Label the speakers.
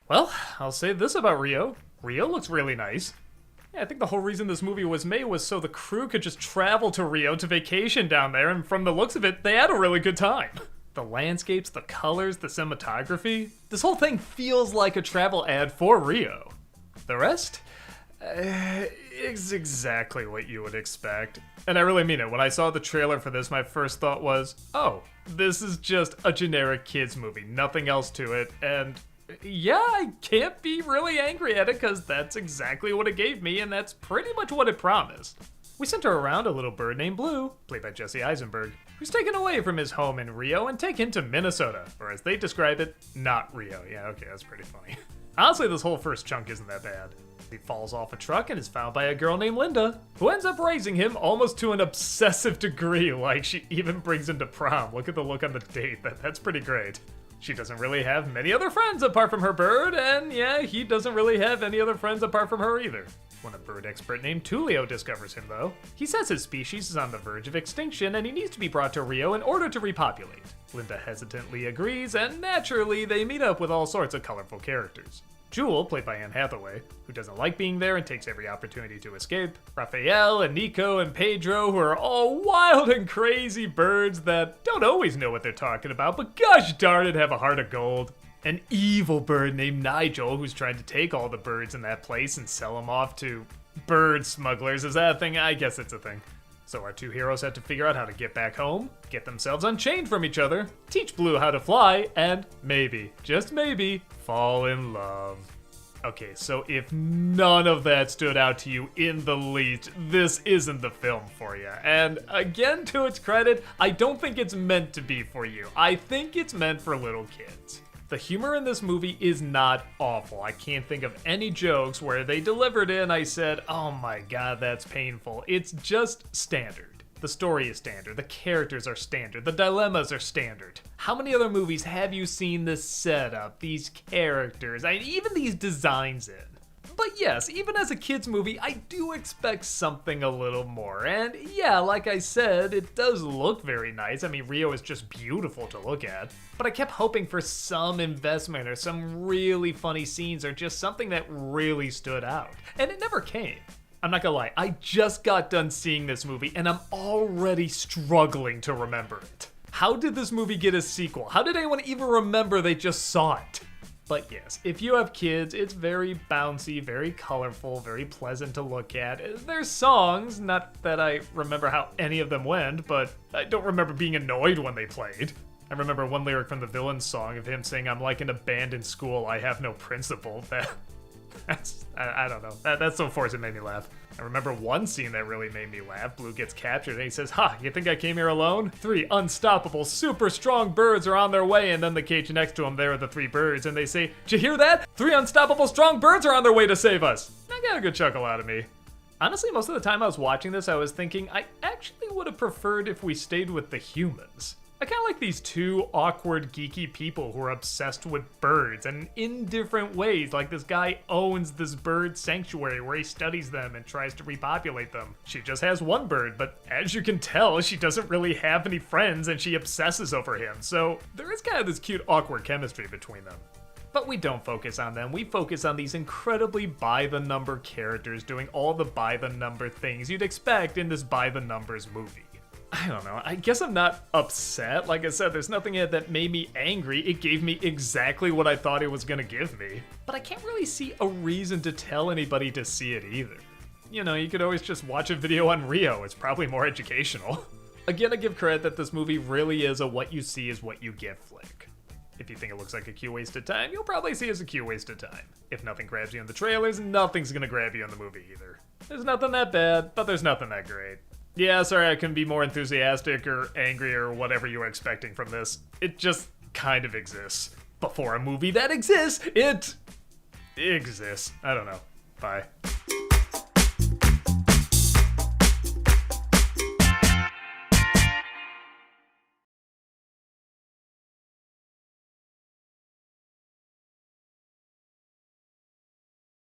Speaker 1: Well, I'll say this about Rio. Rio looks really nice. Yeah, I think the whole reason this movie was made was so the crew could just travel to Rio to vacation down there, and from the looks of it, they had a really good time. The landscapes, the colors, the cinematography. This whole thing feels like a travel ad for Rio. The rest? Is exactly what you would expect. And I really mean it. When I saw the trailer for this, my first thought was, oh, this is just a generic kids movie, nothing else to it, and yeah, I can't be really angry at it because that's exactly what it gave me, and that's pretty much what it promised. We center around a little bird named Blue, played by Jesse Eisenberg, who's taken away from his home in Rio and taken to Minnesota, or as they describe it, not Rio. Yeah, okay, that's pretty funny. Honestly, this whole first chunk isn't that bad. He falls off a truck and is found by a girl named Linda, who ends up raising him almost to an obsessive degree, like she even brings him to prom. Look at the look on the date, that's pretty great. She doesn't really have many other friends apart from her bird, and yeah, he doesn't really have any other friends apart from her either. When a bird expert named Tulio discovers him, though, he says his species is on the verge of extinction and he needs to be brought to Rio in order to repopulate. Linda hesitantly agrees, and naturally, they meet up with all sorts of colorful characters. Jewel, played by Anne Hathaway, who doesn't like being there and takes every opportunity to escape. Rafael and Nico and Pedro, who are all wild and crazy birds that don't always know what they're talking about, but gosh darn it, have a heart of gold. An evil bird named Nigel, who's trying to take all the birds in that place and sell them off to bird smugglers. Is that a thing? I guess it's a thing. So our two heroes have to figure out how to get back home, get themselves unchained from each other, teach Blue how to fly, and maybe, just maybe, fall in love. Okay, so if none of that stood out to you in the least, this isn't the film for you. And again, to its credit, I don't think it's meant to be for you. I think it's meant for little kids. The humor in this movie is not awful. I can't think of any jokes where they delivered it and I said, oh my god, that's painful. It's just standard. The story is standard, the characters are standard, the dilemmas are standard. How many other movies have you seen this setup, these characters, even these designs in? But yes, even as a kid's movie, I do expect something a little more. And yeah, like I said, it does look very nice. I mean, Rio is just beautiful to look at. But I kept hoping for some investment or some really funny scenes or just something that really stood out. And it never came. I'm not gonna lie, I just got done seeing this movie and I'm already struggling to remember it. How did this movie get a sequel? How did anyone even remember they just saw it? But yes, if you have kids, it's very bouncy, very colorful, very pleasant to look at. There's songs, not that I remember how any of them went, but I don't remember being annoyed when they played. I remember one lyric from the villain's song of him saying, I'm like an abandoned school, I have no principle. I don't know. That's so forced it made me laugh. I remember one scene that really made me laugh. Blue gets captured and he says, ha, you think I came here alone? 3 unstoppable, super strong birds are on their way, and then the cage next to them, there are the 3 birds, and they say, did you hear that? 3 unstoppable, strong birds are on their way to save us. That got a good chuckle out of me. Honestly, most of the time I was watching this, I was thinking I actually would have preferred if we stayed with the humans. I kind of like these 2 awkward, geeky people who are obsessed with birds, and in different ways. Like this guy owns this bird sanctuary where he studies them and tries to repopulate them. She just has 1 bird, but as you can tell, she doesn't really have any friends and she obsesses over him. So there is kind of this cute, awkward chemistry between them. But we don't focus on them, we focus on these incredibly by-the-number characters doing all the by-the-number things you'd expect in this by-the-numbers movie. I don't know, I guess I'm not upset. Like I said, there's nothing in it that made me angry. It gave me exactly what I thought it was gonna give me. But I can't really see a reason to tell anybody to see it either. You know, you could always just watch a video on Rio. It's probably more educational. Again, I give credit that this movie really is a what you see is what you get flick. If you think it looks like a cute waste of time, you'll probably see it as a cute waste of time. If nothing grabs you in the trailers, nothing's gonna grab you in the movie either. There's nothing that bad, but there's nothing that great. Yeah, sorry I couldn't be more enthusiastic or angry or whatever you were expecting from this. It just kind of exists. But for a movie that exists, it exists. I don't know. Bye.